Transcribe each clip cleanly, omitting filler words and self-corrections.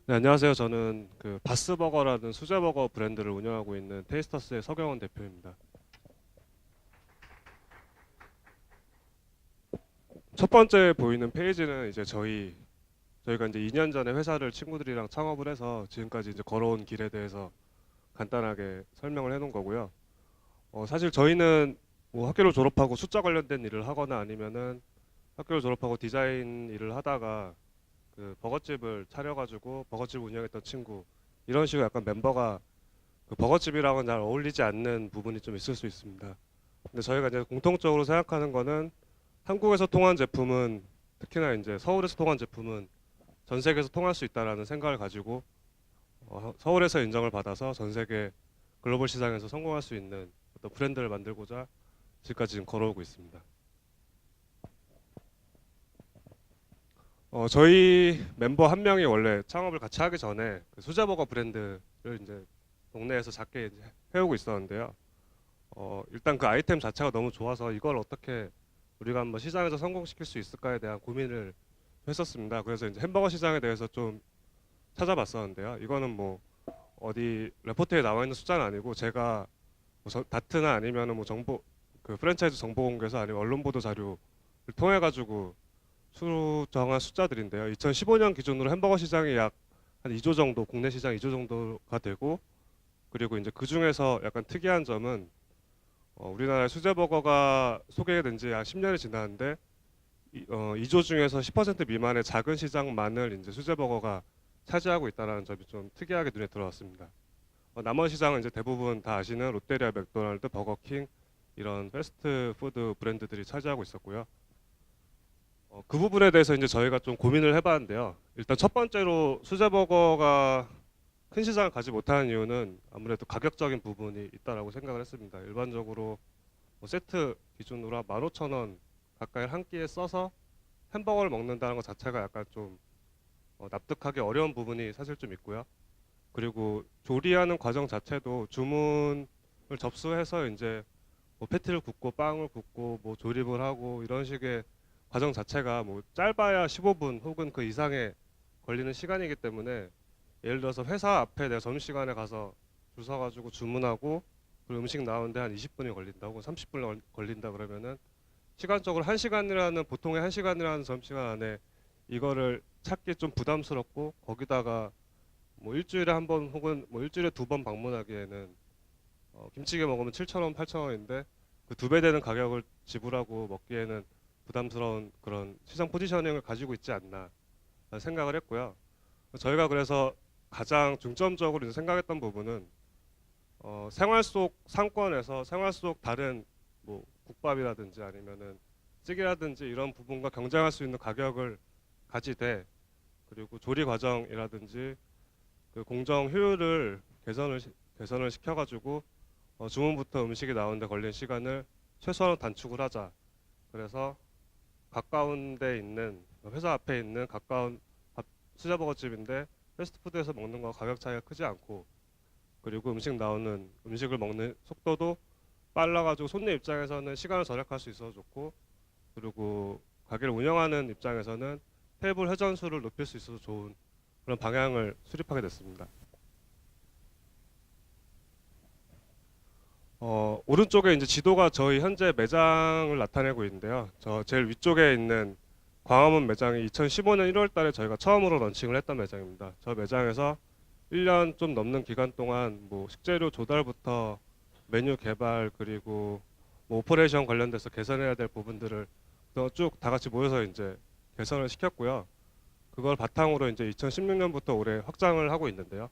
네, 안녕하세요. 저는 그 바스버거라는 수제버거 브랜드를 운영하고 있는 테이스터스의 서경원 대표입니다. 첫 번째 보이는 페이지는 이제 저희가 이제 2년 전에 회사를 친구들이랑 창업을 해서 지금까지 이제 걸어온 길에 대해서 간단하게 설명을 해놓은 거고요. 사실 저희는 뭐 학교를 졸업하고 숫자 관련된 일을 하거나 아니면은 학교를 졸업하고 디자인 일을 하다가 그 버거집을 차려가지고 버거집 운영했던 친구 이런 식으로 약간 멤버가 그 버거집이랑은 잘 어울리지 않는 부분이 좀 있을 수 있습니다. 근데 저희가 이제 공통적으로 생각하는 거는 한국에서 통한 제품은 특히나 이제 서울에서 통한 제품은 전 세계에서 통할 수 있다라는 생각을 가지고 서울에서 인정을 받아서 전 세계 글로벌 시장에서 성공할 수 있는 어떤 브랜드를 만들고자 지금까지 지금 걸어오고 있습니다. 저희 멤버 한 명이 원래 창업을 같이 하기 전에 그 수제버거 브랜드를 이제 동네에서 작게 이제 해오고 있었는데요. 일단 그 아이템 자체가 너무 좋아서 이걸 어떻게 우리가 한번 시장에서 성공시킬 수 있을까에 대한 고민을 했었습니다. 그래서 이제 햄버거 시장에 대해서 좀 찾아봤었는데요. 이거는 뭐 어디 레포트에 나와 있는 숫자는 아니고 제가 뭐 다트나 아니면은 뭐 정보 그 프랜차이즈 정보 공개서 아니면 언론 보도 자료를 통해 가지고 수정한 숫자들인데요. 2015년 기준으로 햄버거 시장이 약 한 2조 정도, 국내 시장 2조 정도가 되고 그리고 이제 그 중에서 약간 특이한 점은 우리나라의 수제버거가 소개된 지 약 10년이 지났는데 2조 중에서 10% 미만의 작은 시장만을 이제 수제버거가 차지하고 있다는 점이 좀 특이하게 눈에 들어왔습니다. 나머지 시장은 이제 대부분 다 아시는 롯데리아, 맥도날드, 버거킹 이런 패스트푸드 브랜드들이 차지하고 있었고요. 그 부분에 대해서 이제 저희가 좀 고민을 해봤는데요. 일단 첫 번째로 수제버거가 큰 시장을 가지 못하는 이유는 아무래도 가격적인 부분이 있다라고 생각을 했습니다. 일반적으로 뭐 세트 기준으로 15,000원 가까이 한 끼에 써서 햄버거를 먹는다는 것 자체가 약간 좀 납득하기 어려운 부분이 사실 좀 있고요. 그리고 조리하는 과정 자체도 주문을 접수해서 이제 뭐 패티를 굽고 빵을 굽고 뭐 조립을 하고 이런 식의 과정 자체가 뭐 짧아야 15분 혹은 그 이상의 걸리는 시간이기 때문에 예를 들어서 회사 앞에 내가 점심시간에 가서 줄 서가지고 주문하고 그리고 음식 나오는데 한 20분이 걸린다 혹은 30분 걸린다 그러면은 시간적으로 1시간이라는 보통의 1시간이라는 점심시간 안에 이거를 찾기 좀 부담스럽고 거기다가 뭐 일주일에 한 번 혹은 뭐 일주일에 두 번 방문하기에는 김치찌개 먹으면 7,000원, 8,000원인데 그 두 배 되는 가격을 지불하고 먹기에는 부담스러운 그런 시장 포지셔닝을 가지고 있지 않나 생각을 했고요. 저희가 그래서 가장 중점적으로 이제 생각했던 부분은 생활 속 상권에서 생활 속 다른 뭐 국밥이라든지 아니면은 찌개라든지 이런 부분과 경쟁할 수 있는 가격을 가지되 그리고 조리 과정이라든지 그 공정 효율을 개선을 시켜가지고 주문부터 음식이 나오는데 걸린 시간을 최소한으로 단축을 하자. 그래서 가까운 데 있는 회사 앞에 있는 가까운 수제버거집인데 패스트푸드에서 먹는 거 가격 차이가 크지 않고 그리고 음식을 먹는 속도도 빨라가지고 손님 입장에서는 시간을 절약할 수 있어서 좋고 그리고 가게를 운영하는 입장에서는 테이블 회전수를 높일 수 있어서 좋은 그런 방향을 수립하게 됐습니다. 오른쪽에 이제 지도가 저희 현재 매장을 나타내고 있는데요. 저 제일 위쪽에 있는 광화문 매장이 2015년 1월 달에 저희가 처음으로 런칭을 했던 매장입니다. 저 매장에서 1년 좀 넘는 기간 동안 뭐 식재료 조달부터 메뉴 개발 그리고 뭐 오퍼레이션 관련돼서 개선해야 될 부분들을 쭉 다 같이 모여서 이제 개선을 시켰고요. 그걸 바탕으로 이제 2016년부터 올해 확장을 하고 있는데요.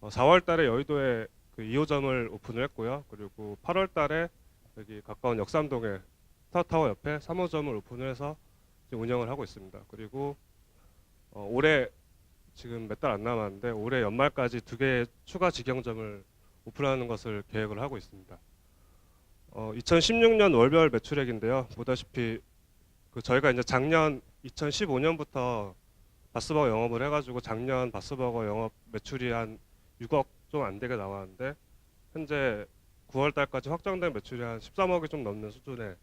4월 달에 여의도에 그 2호점을 오픈을 했고요. 그리고 8월 달에 여기 가까운 역삼동에 스타타워 옆에 3호점을 오픈을 해서 지금 운영을 하고 있습니다. 그리고 올해 지금 몇 달 안 남았는데 올해 연말까지 두 개의 추가 직영점을 오픈하는 것을 계획을 하고 있습니다. 2016년 월별 매출액인데요. 보다시피 그 저희가 이제 작년 2015년부터 바스버거 영업을 해가지고 작년 바스버거 영업 매출이 한 6억 좀 안 되게 나왔는데 현재 9월 달까지 확정된 매출이 한 13억이 좀 넘는 수준의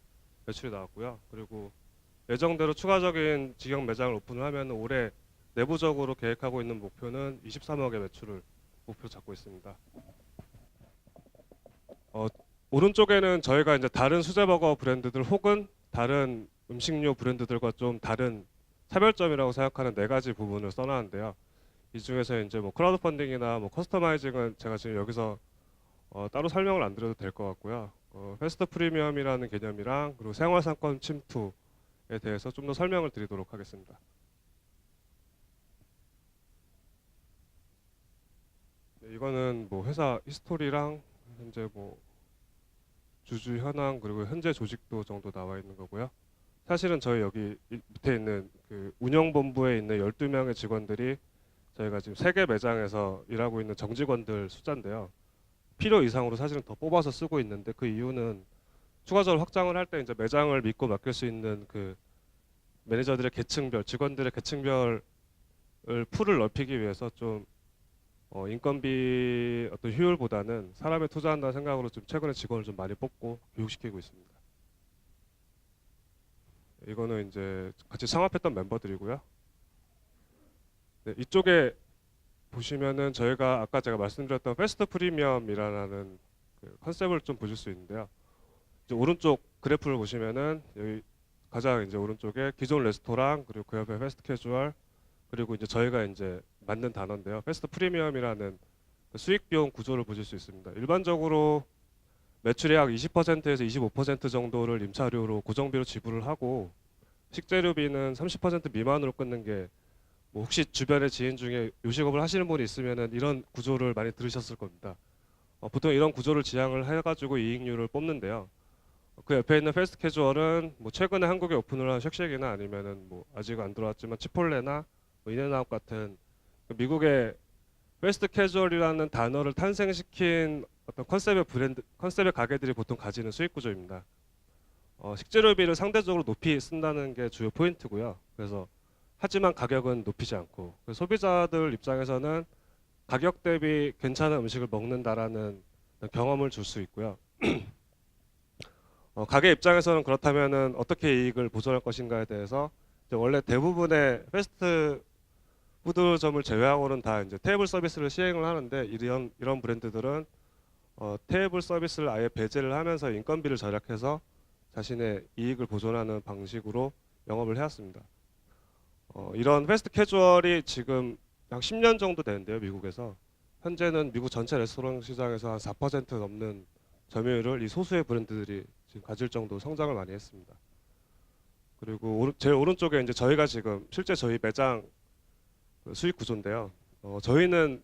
매출이 나왔고요. 그리고 예정대로 추가적인 직영 매장을 오픈을 하면 올해 내부적으로 계획하고 있는 목표는 23억의 매출을 목표 잡고 있습니다. 어, 오른쪽에는 저희가 이제 다른 수제버거 브랜드들 혹은 다른 음식료 브랜드들과 좀 다른 차별점이라고 생각하는 네 가지 부분을 써놨는데요. 이 중에서 이제 뭐 크라우드 펀딩이나 뭐 커스터마이징은 제가 지금 여기서 따로 설명을 안 드려도 될 것 같고요. 패스트 프리미엄이라는 개념이랑 그리고 생활상권 침투에 대해서 좀 더 설명을 드리도록 하겠습니다. 네, 이거는 뭐 회사 히스토리랑 현재 뭐 주주 현황 그리고 현재 조직도 정도 나와 있는 거고요. 사실은 저희 여기 밑에 있는 그 운영본부에 있는 12명의 직원들이 저희가 지금 3개 매장에서 일하고 있는 정직원들 숫자인데요. 필요 이상으로 사실은 더 뽑아서 쓰고 있는데 그 이유는 추가적으로 확장을 할 때 이제 매장을 믿고 맡길 수 있는 그 매니저들의 계층별, 직원들의 계층별을 풀을 넓히기 위해서 좀 인건비 어떤 효율보다는 사람에 투자한다는 생각으로 좀 최근에 직원을 좀 많이 뽑고 교육시키고 있습니다. 이거는 이제 같이 창업했던 멤버들이고요. 네, 이쪽에 보시면은 저희가 아까 제가 말씀드렸던 패스트 프리미엄이라는 그 컨셉을 좀 보실 수 있는데요. 이제 오른쪽 그래프를 보시면은 여기 가장 이제 오른쪽에 기존 레스토랑 그리고 그 옆에 패스트 캐주얼 그리고 이제 저희가 이제 만든 단어인데요. 패스트 프리미엄이라는 그 수익 비용 구조를 보실 수 있습니다. 일반적으로 매출의 약 20%에서 25% 정도를 임차료로 고정비로 지불을 하고 식재료비는 30% 미만으로 끊는 게 뭐 혹시 주변에 지인 중에 요식업을 하시는 분이 있으면은 이런 구조를 많이 들으셨을 겁니다. 보통 이런 구조를 지향을 해가지고 이익률을 뽑는데요. 그 옆에 있는 패스트 캐주얼은 뭐 최근에 한국에 오픈을 한 쉑쉑이나 아니면은 뭐 아직 안 들어왔지만 치폴레나 뭐 인앤아웃 같은 그 미국의 패스트 캐주얼이라는 단어를 탄생시킨 어떤 컨셉의 브랜드, 컨셉의 가게들이 보통 가지는 수익 구조입니다. 식재료비를 상대적으로 높이 쓴다는 게 주요 포인트고요. 그래서 하지만 가격은 높이지 않고 소비자들 입장에서는 가격 대비 괜찮은 음식을 먹는다라는 경험을 줄 수 있고요. 가게 입장에서는 그렇다면은 어떻게 이익을 보존할 것인가에 대해서 이제 원래 대부분의 패스트 푸드점을 제외하고는 다 이제 테이블 서비스를 시행을 하는데 이런 브랜드들은 테이블 서비스를 아예 배제를 하면서 인건비를 절약해서 자신의 이익을 보존하는 방식으로 영업을 해왔습니다. 이런 패스트 캐주얼이 지금 약 10년 정도 되는데요, 미국에서. 현재는 미국 전체 레스토랑 시장에서 한 4% 넘는 점유율을 이 소수의 브랜드들이 지금 가질 정도 성장을 많이 했습니다. 그리고 제일 오른쪽에 이제 저희가 지금 실제 저희 매장 그 수익 구조인데요. 저희는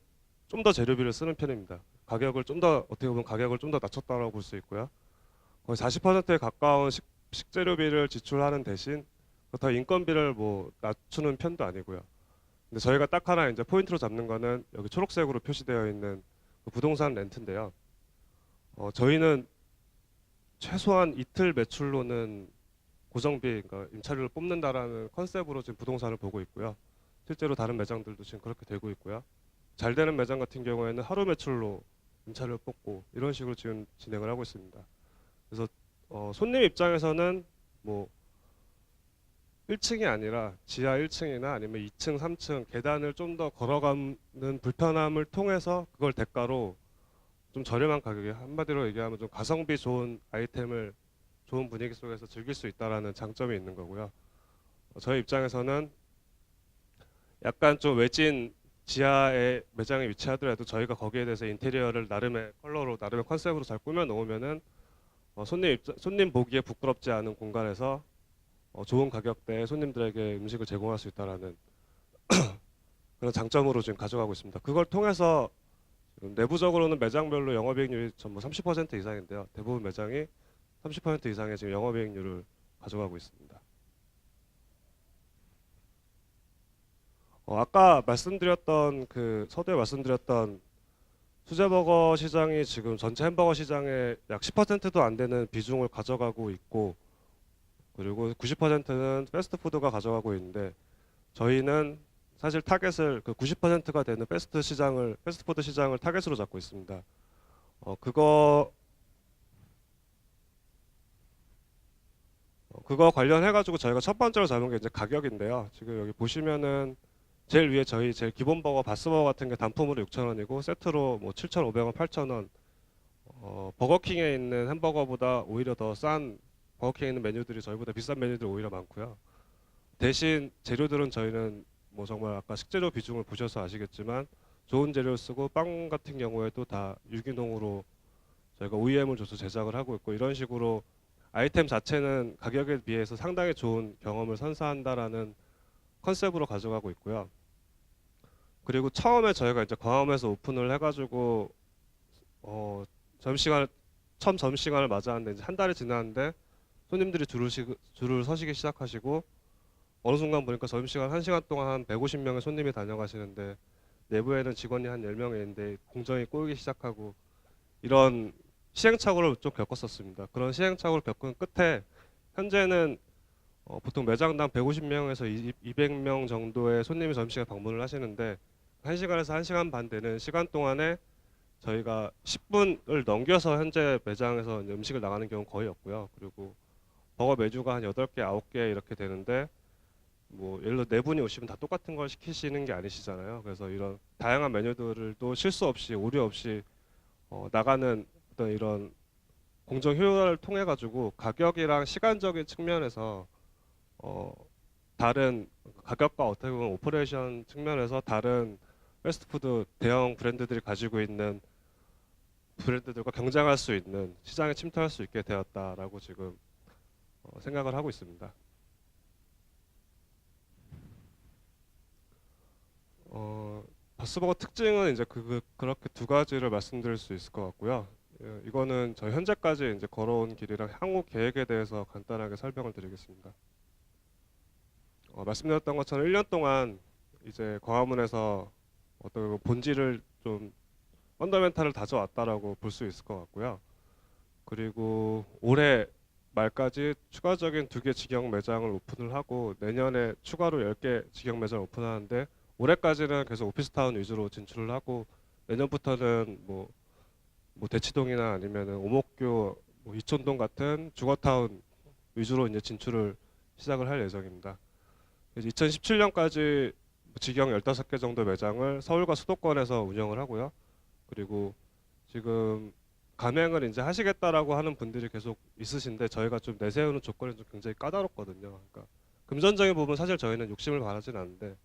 좀 더 재료비를 쓰는 편입니다. 가격을 좀 더 어떻게 보면 가격을 좀 더 낮췄다고 볼 수 있고요. 거의 40%에 가까운 식재료비를 지출하는 대신 더 인건비를 뭐 낮추는 편도 아니고요. 근데 저희가 딱 하나 이제 포인트로 잡는 거는 여기 초록색으로 표시되어 있는 그 부동산 렌트인데요. 저희는 최소한 이틀 매출로는 고정비, 그러니까 임차료를 뽑는다라는 컨셉으로 지금 부동산을 보고 있고요. 실제로 다른 매장들도 지금 그렇게 되고 있고요. 잘 되는 매장 같은 경우에는 하루 매출로 임차료를 뽑고 이런 식으로 지금 진행을 하고 있습니다. 그래서 손님 입장에서는 뭐 1층이 아니라 지하 1층이나 아니면 2층, 3층 계단을 좀 더 걸어가는 불편함을 통해서 그걸 대가로 좀 저렴한 가격에 한마디로 얘기하면 좀 가성비 좋은 아이템을 좋은 분위기 속에서 즐길 수 있다라는 장점이 있는 거고요. 저희 입장에서는 약간 좀 외진 지하에 매장에 위치하더라도 저희가 거기에 대해서 인테리어를 나름의 컬러로 나름의 컨셉으로 잘 꾸며 놓으면은 손님 보기에 부끄럽지 않은 공간에서 좋은 가격대에 손님들에게 음식을 제공할 수 있다라는 그런 장점으로 지금 가져가고 있습니다. 그걸 통해서 내부적으로는 매장별로 영업이익률이 전부 30% 이상인데요. 대부분 매장이 30% 이상의 지금 영업이익률을 가져가고 있습니다. 아까 말씀드렸던 그 서두에 말씀드렸던 수제버거 시장이 지금 전체 햄버거 시장의 약 10%도 안 되는 비중을 가져가고 있고 그리고 90%는 패스트푸드가 가져가고 있는데 저희는 사실 타겟을 그 90%가 되는 패스트푸드 시장을 타겟으로 잡고 있습니다. 그거 관련해 가지고 저희가 첫 번째로 잡은 게 이제 가격인데요. 지금 여기 보시면은 제일 위에 저희 제일 기본 버거 바스버거 같은 게 단품으로 6,000원이고 세트로 뭐 7,500원, 8,000원. 버거킹에 있는 햄버거보다 오히려 더 싼 버거킹에 있는 메뉴들이 저희보다 비싼 메뉴들이 오히려 많고요. 대신 재료들은 저희는 뭐 정말 아까 식재료 비중을 보셔서 아시겠지만 좋은 재료 쓰고 빵 같은 경우에도 다 유기농으로 저희가 OEM을 줘서 제작을 하고 있고 이런 식으로 아이템 자체는 가격에 비해서 상당히 좋은 경험을 선사한다라는 컨셉으로 가져가고 있고요. 그리고 처음에 저희가 이제 광화문에서 오픈을 해가지고 점심시간 처음 점심시간을 맞았는데 이제 한 달이 지났는데 손님들이 줄을 서시기 시작하시고 어느 순간 보니까 점심시간 1시간 동안 한 150명의 손님이 다녀가시는데 내부에는 직원이 한 10명이 있는데 공정이 꼬이기 시작하고 이런 시행착오를 좀 겪었었습니다. 그런 시행착오를 겪은 끝에 현재는 보통 매장당 150명에서 200명 정도의 손님이 점심시간에 방문을 하시는데 1시간에서 1시간 반 되는 시간 동안에 저희가 10분을 넘겨서 현재 매장에서 이제 음식을 나가는 경우는 거의 없고요. 그리고 버거 메뉴가 한 8개, 9개 이렇게 되는데 뭐 예를 들어 4분이 오시면 다 똑같은 걸 시키시는 게 아니시잖아요. 그래서 이런 다양한 메뉴들을 또 실수 없이 오류 없이 나가는 어떤 이런 공정 효율화를 통해 가지고 가격이랑 시간적인 측면에서 어, 다른 가격과 어떻게 보면 오퍼레이션 측면에서 다른 패스트푸드 대형 브랜드들이 가지고 있는 브랜드들과 경쟁할 수 있는 시장에 침투할 수 있게 되었다라고 지금 생각을 하고 있습니다. 바스버거 특징은 이제 그렇게 두 가지를 말씀드릴 수 있을 것 같고요. 예, 이거는 저희 현재까지 이제 걸어온 길이랑 향후 계획에 대해서 간단하게 설명을 드리겠습니다. 말씀드렸던 것처럼 1년 동안 이제 광화문에서 어떤 본질을 좀 펀더멘탈을 다져왔다라고 볼 수 있을 것 같고요. 그리고 올해 말까지 추가적인 2개 직영 매장을 오픈을 하고 내년에 추가로 10개 직영 매장을 오픈하는데 올해까지는 계속 오피스타운 위주로 진출을 하고 내년부터는 뭐 대치동이나 아니면은 오목교, 뭐 이촌동 같은 주거타운 위주로 이제 진출을 시작을 할 예정입니다. 2017년까지 직영 15개 정도 매장을 서울과 수도권에서 운영을 하고요. 그리고 지금 가맹을 이제 하시겠다라고 하는 분들이 계속 있으신데 저희가 좀 내세우는 조건이 좀 굉장히 까다롭거든요. 그러니까 금전적인 부분 사실 저희는 욕심을 바라진 않는데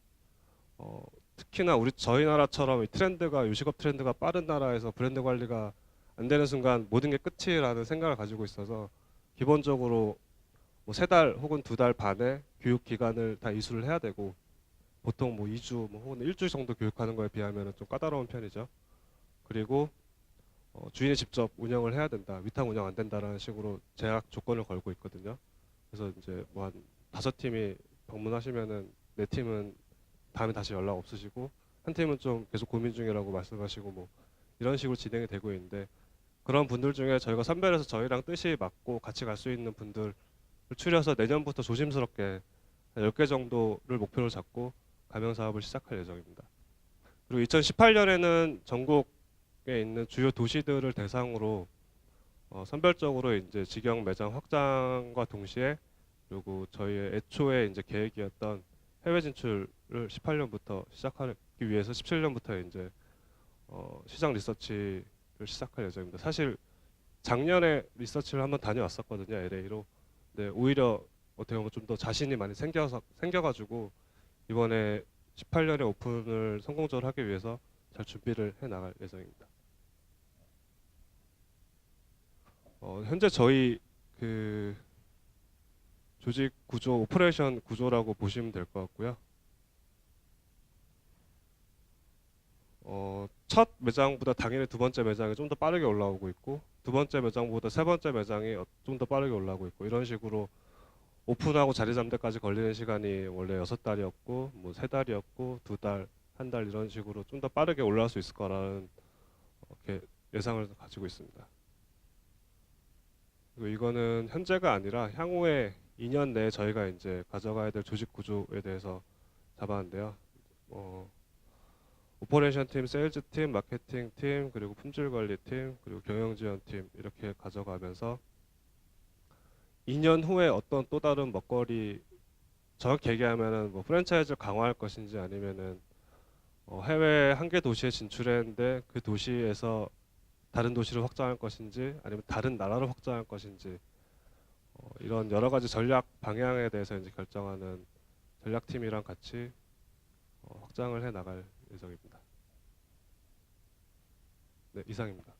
특히나 저희 나라처럼 이 트렌드가 요식업 트렌드가 빠른 나라에서 브랜드 관리가 안 되는 순간 모든 게 끝이라는 생각을 가지고 있어서 기본적으로 뭐 3달 혹은 2달 반의 교육 기간을 다 이수를 해야 되고 보통 뭐 2주 뭐 혹은 일주일 정도 교육하는 거에 비하면 좀 까다로운 편이죠. 그리고 주인이 직접 운영을 해야 된다. 위탁 운영 안 된다라는 식으로 제약 조건을 걸고 있거든요. 그래서 이제 뭐 한 5팀이 방문하시면은 4팀은 다음에 다시 연락 없으시고 한 팀은 좀 계속 고민 중이라고 말씀하시고 뭐 이런 식으로 진행이 되고 있는데 그런 분들 중에 저희가 선별해서 저희랑 뜻이 맞고 같이 갈 수 있는 분들을 추려서 내년부터 조심스럽게 10개 정도를 목표로 잡고 가맹 사업을 시작할 예정입니다. 그리고 2018년에는 전국에 있는 주요 도시들을 대상으로 선별적으로 이제 직영 매장 확장과 동시에 그리고 저희의 애초에 이제 계획이었던 해외 진출을 18년부터 시작하기 위해서 17년부터 이제 시장 리서치를 시작할 예정입니다. 사실 작년에 리서치를 한번 다녀왔었거든요, LA로. 근데 오히려 어떻게 보면 좀 더 자신이 많이 생겨가지고 이번에 18년에 오픈을 성공적으로 하기 위해서 잘 준비를 해 나갈 예정입니다. 현재 저희 그 조직 구조, 오퍼레이션 구조라고 보시면 될 것 같고요. 첫 매장보다 당연히 2번째 매장이 좀 더 빠르게 올라오고 있고 2번째 매장보다 3번째 매장이 좀 더 빠르게 올라오고 있고 이런 식으로 오픈하고 자리 잡는 데까지 걸리는 시간이 원래 6달이었고 뭐 3달이었고 2달, 1달 이런 식으로 좀 더 빠르게 올라갈 수 있을 거라는 이렇게 예상을 가지고 있습니다. 그리고 이거는 현재가 아니라 향후에 2년 내에 저희가 이제 가져가야 될 조직 구조에 대해서 잡았는데요. 오퍼레이션 팀, 세일즈 팀, 마케팅 팀, 그리고 품질 관리 팀, 그리고 경영 지원 팀 이렇게 가져가면서 2년 후에 어떤 또 다른 먹거리 정확히 얘기하면은 뭐 프랜차이즈를 강화할 것인지 아니면은 해외 한 개 도시에 진출했는데 그 도시에서 다른 도시를 확장할 것인지 아니면 다른 나라를 확장할 것인지 이런 여러 가지 전략 방향에 대해서 이제 결정하는 전략팀이랑 같이 확장을 해 나갈 예정입니다. 네, 이상입니다.